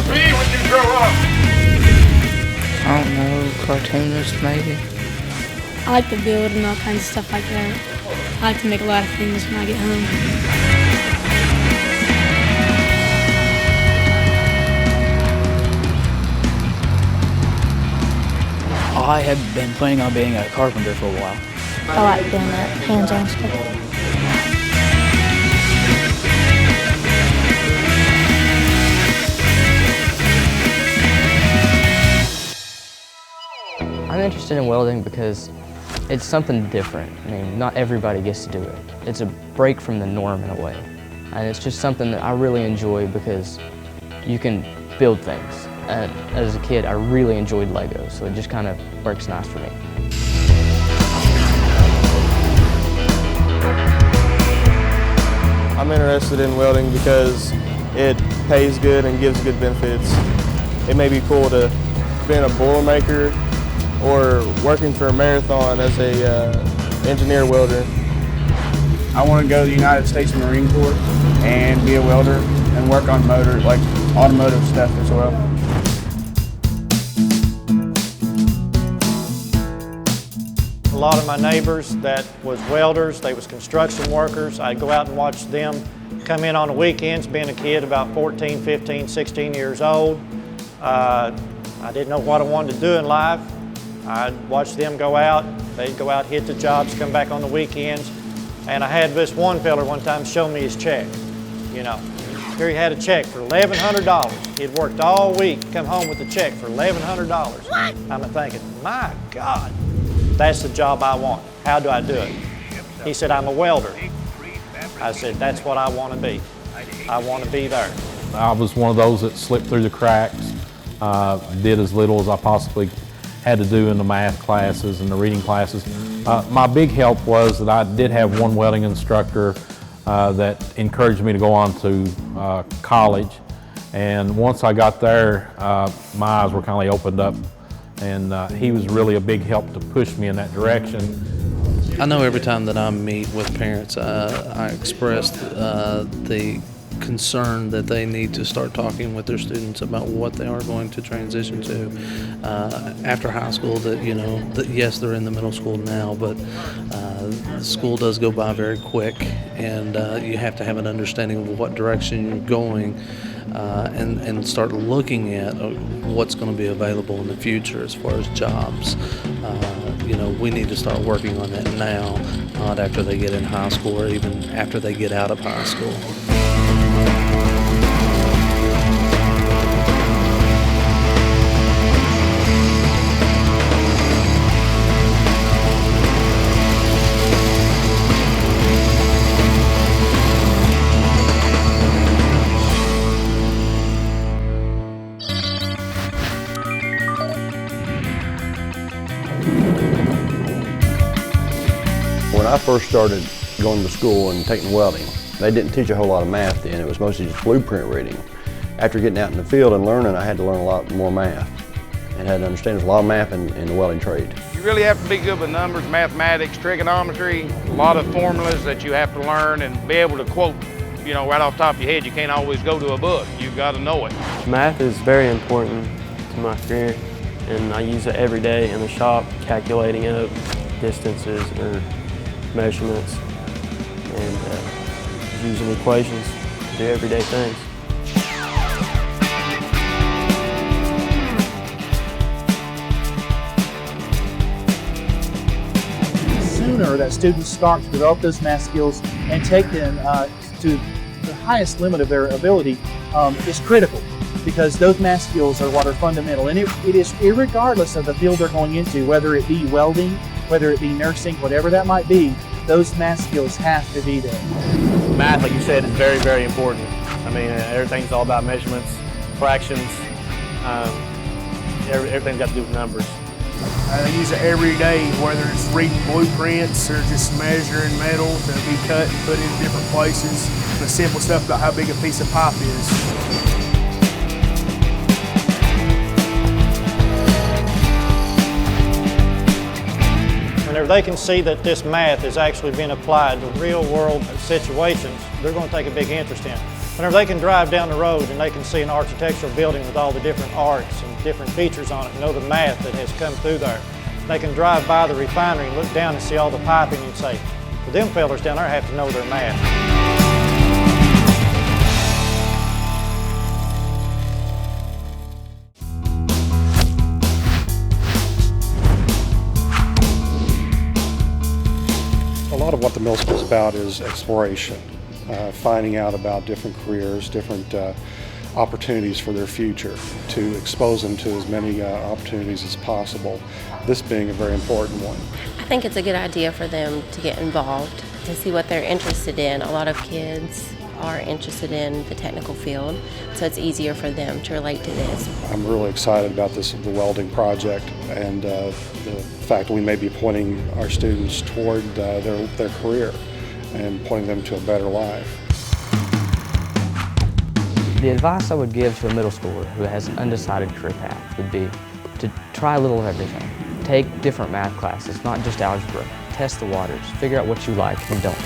be when you grow up? I don't know, cartoonist maybe. I like to build and all kinds of stuff like that. I like to make a lot of things when I get home. I have been planning on being a carpenter for a while. I like doing that hands-on stuff. I'm interested in welding because it's something different. I mean, not everybody gets to do it. It's a break from the norm in a way. And it's just something that I really enjoy because you can build things. And as a kid, I really enjoyed Legos, so it just kind of works nice for me. I'm interested in welding because it pays good and gives good benefits. It may be cool to be a Boilermaker or working for a Marathon as a engineer welder. I want to go to the United States Marine Corps and be a welder and work on motors, like automotive stuff as well. A lot of my neighbors that was welders, they was construction workers. I'd go out and watch them come in on the weekends, being a kid about 14, 15, 16 years old. I didn't know what I wanted to do in life. I'd watch them go out. They'd go out, hit the jobs, come back on the weekends. And I had this one fella one time show me his check. You know, here he had a check for $1,100. He'd worked all week, come home with a check for $1,100. I'm thinking, my God. That's the job I want. How do I do it? He said, I'm a welder. I said, that's what I want to be. I want to be there. I was one of those that slipped through the cracks, did as little as I possibly had to do in the math classes and the reading classes. My big help was that I did have one welding instructor that encouraged me to go on to college. And once I got there, my eyes were kind of opened up. And he was really a big help to push me in that direction. I know every time that I meet with parents, I express the concern that they need to start talking with their students about what they are going to transition to after high school. That, you know, that yes, they're in the middle school now, but school does go by very quick, and you have to have an understanding of what direction you're going. And start looking at what's going to be available in the future as far as jobs. You know, we need to start working on that now, not after they get in high school or even after they get out of high school. When I first started going to school and taking welding, they didn't teach a whole lot of math then. It was mostly just blueprint reading. After getting out in the field and learning, I had to learn a lot more math and had to understand there's a lot of math in the welding trade. You really have to be good with numbers, mathematics, trigonometry, a lot of formulas that you have to learn and be able to quote, you know, right off the top of your head. You can't always go to a book. You've got to know it. Math is very important to my career, and I use it every day in the shop, calculating out distances or measurements and using equations to do everyday things. The sooner that students start to develop those math skills and take them to the highest limit of their ability is critical, because those math skills are what are fundamental, and it is irregardless of the field they're going into, whether it be welding, whether it be nursing, whatever that might be, those math skills have to be there. Math, like you said, is very, very important. I mean, everything's all about measurements, fractions, everything's got to do with numbers. I use it every day, whether it's reading blueprints or just measuring metal to be cut and put in different places. The simple stuff about how big a piece of pipe is. Whenever they can see that this math is actually being applied to real world situations, they're going to take a big interest in it. Whenever they can drive down the road and they can see an architectural building with all the different arts and different features on it, know the math that has come through there. They can drive by the refinery and look down and see all the piping and say, well, them fellas down there have to know their math. A lot of what the middle school is about is exploration, finding out about different careers, different opportunities for their future, to expose them to as many opportunities as possible, this being a very important one. I think it's a good idea for them to get involved, to see what they're interested in. A lot of kids are interested in the technical field, so it's easier for them to relate to this. I'm really excited about the welding project and the fact that we may be pointing our students toward their career and pointing them to a better life. The advice I would give to a middle schooler who has an undecided career path would be to try a little of everything. Take different math classes, not just algebra. Test the waters, figure out what you like and don't like.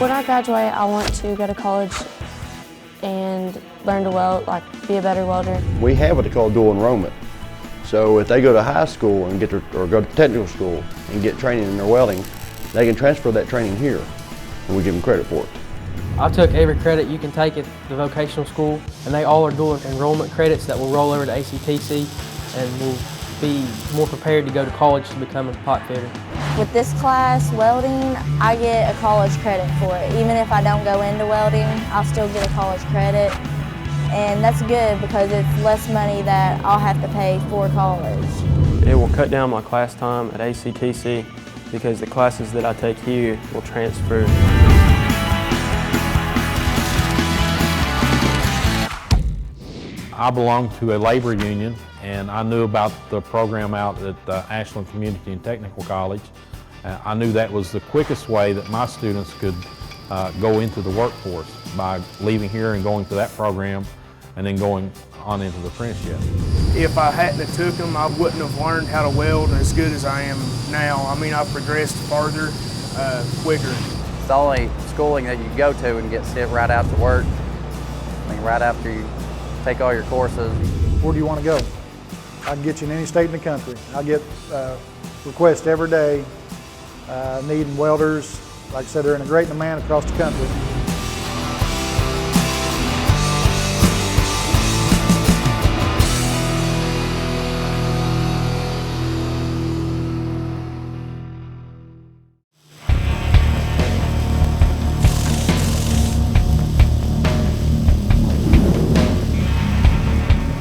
When I graduate, I want to go to college and learn to weld, like be a better welder. We have what they call dual enrollment. So if they go to high school and or go to technical school and get training in their welding, they can transfer that training here, and we give them credit for it. I took every credit you can take at the vocational school, and they all are dual enrollment credits that will roll over to ACTC and will be more prepared to go to college to become a pipe fitter. With this class, welding, I get a college credit for it. Even if I don't go into welding, I'll still get a college credit. And that's good because it's less money that I'll have to pay for college. It will cut down my class time at ACTC because the classes that I take here will transfer. I belong to a labor union, and I knew about the program out at Ashland Community and Technical College. I knew that was the quickest way that my students could go into the workforce, by leaving here and going to that program and then going on into the apprenticeship. If I hadn't have took them, I wouldn't have learned how to weld as good as I am now. I mean, I've progressed farther, quicker. It's the only schooling that you can go to and get sent right out to work. I mean, right after you take all your courses. Where do you want to go? I can get you in any state in the country. I get requests every day needing welders. Like I said, they're in a great demand across the country.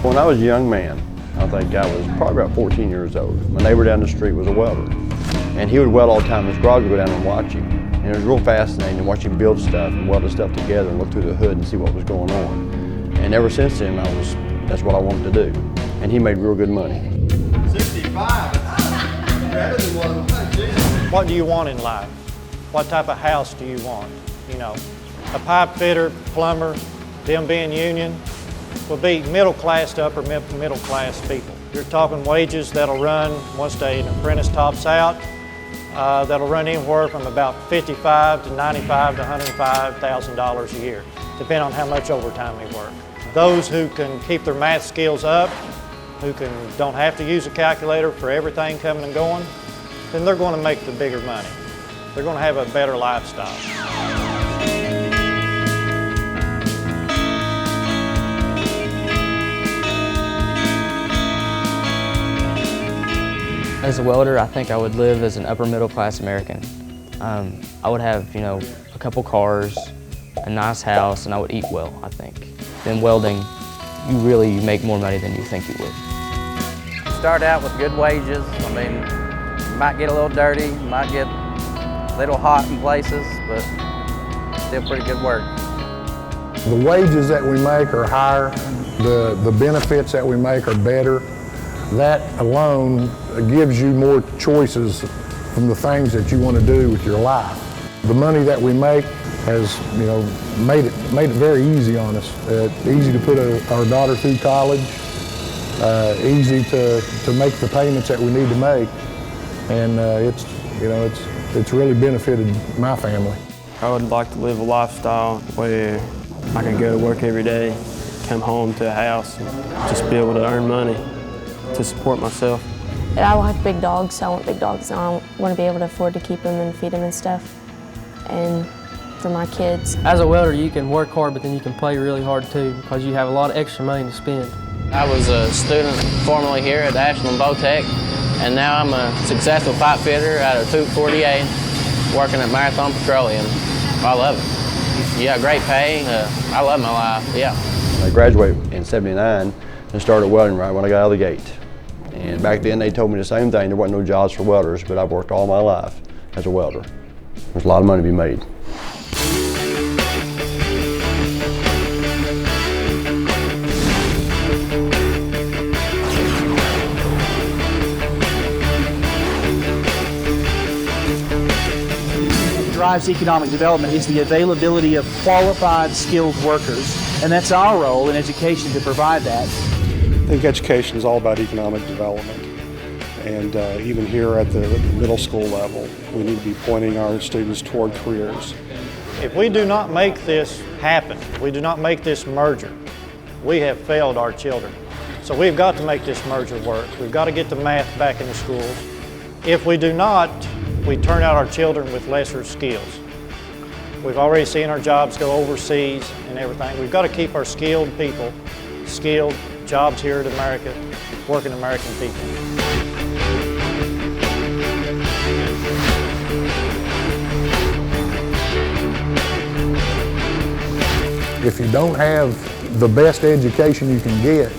When I was a young man, I think I was probably about 14 years old. My neighbor down the street was a welder, and he would weld all the time. His brother would go down and watch him. And it was real fascinating to watch him build stuff and weld the stuff together and look through the hood and see what was going on. And ever since then, that's what I wanted to do. And he made real good money. 65. What do you want in life? What type of house do you want? You know, a pipe fitter, plumber, them being union, will be middle class to upper middle class people. You're talking wages that'll run, once an apprentice tops out, that'll run anywhere from about $55,000 to $95,000 to $105,000 a year, depending on how much overtime they work. Those who can keep their math skills up, who don't have to use a calculator for everything coming and going, then they're going to make the bigger money. They're going to have a better lifestyle. As a welder, I think I would live as an upper middle class American. I would have, a couple cars, a nice house, and I would eat well, I think. In welding, you make more money than you think you would. Start out with good wages. I mean, you might get a little dirty, you might get a little hot in places, but still pretty good work. The wages that we make are higher, the benefits that we make are better. That alone gives you more choices from the things that you want to do with your life. The money that we make has, made it very easy on us. Easy to put our daughter through college, easy to make the payments that we need to make, and it's it's really benefited my family. I would like to live a lifestyle where I can go to work every day, come home to a house, and just be able to earn money to support myself. And I like big dogs, so I want big dogs, and I want to be able to afford to keep them and feed them and stuff, and for my kids. As a welder, you can work hard, but then you can play really hard too, because you have a lot of extra money to spend. I was a student formerly here at Ashland Bowtech, and now I'm a successful pipe fitter out of 248, working at Marathon Petroleum. I love it. Yeah, great pay. I love my life, yeah. I graduated in '79 and started welding right when I got out of the gate. And back then they told me the same thing, there wasn't no jobs for welders, but I've worked all my life as a welder. There's a lot of money to be made. Drives economic development is the availability of qualified, skilled workers, and that's our role in education to provide that. I think education is all about economic development, and even here at the middle school level, we need to be pointing our students toward careers. If we do not make this happen, we do not make this merger, we have failed our children. So we've got to make this merger work. We've got to get the math back in the schools. If we do not, we turn out our children with lesser skills. We've already seen our jobs go overseas and everything. We've got to keep our skilled people, skilled jobs here in America, working American people. If you don't have the best education you can get,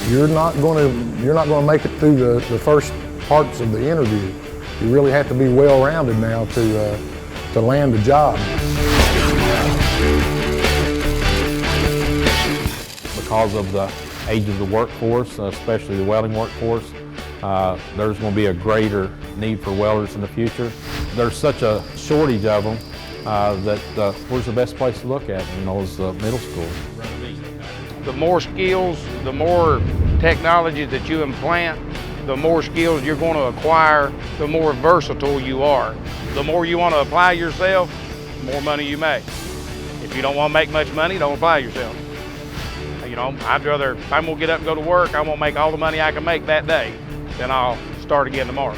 you're not going to make it through the first parts of the interview. You really have to be well-rounded now to land a job. Because of the age of the workforce, especially the welding workforce, there's going to be a greater need for welders in the future. There's such a shortage of them that where's the best place to look at, is the middle school. The more skills, the more technology that you implant, the more skills you're going to acquire, the more versatile you are. The more you want to apply yourself, the more money you make. If you don't want to make much money, don't apply yourself. I'd rather, if I'm going to get up and go to work, I want to make all the money I can make that day, then I'll start again tomorrow.